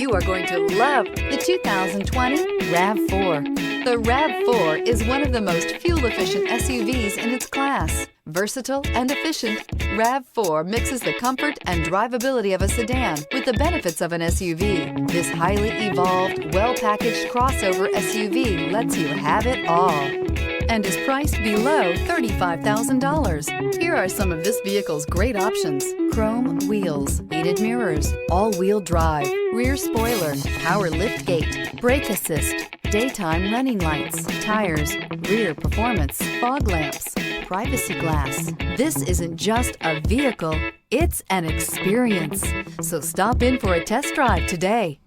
You are going to love the 2020 RAV4. The RAV4 is one of the most fuel-efficient SUVs in its class. Versatile and efficient, RAV4 mixes the comfort and drivability of a sedan with the benefits of an SUV. This highly evolved, well-packaged crossover SUV lets you have it all and is priced below $35,000. Here are some of this vehicle's great options: chrome wheels, heated mirrors, all-wheel drive, rear spoiler, power liftgate, brake assist, daytime running lights, tires, rear performance, fog lamps, privacy glass. This isn't just a vehicle, it's an experience. So stop in for a test drive today.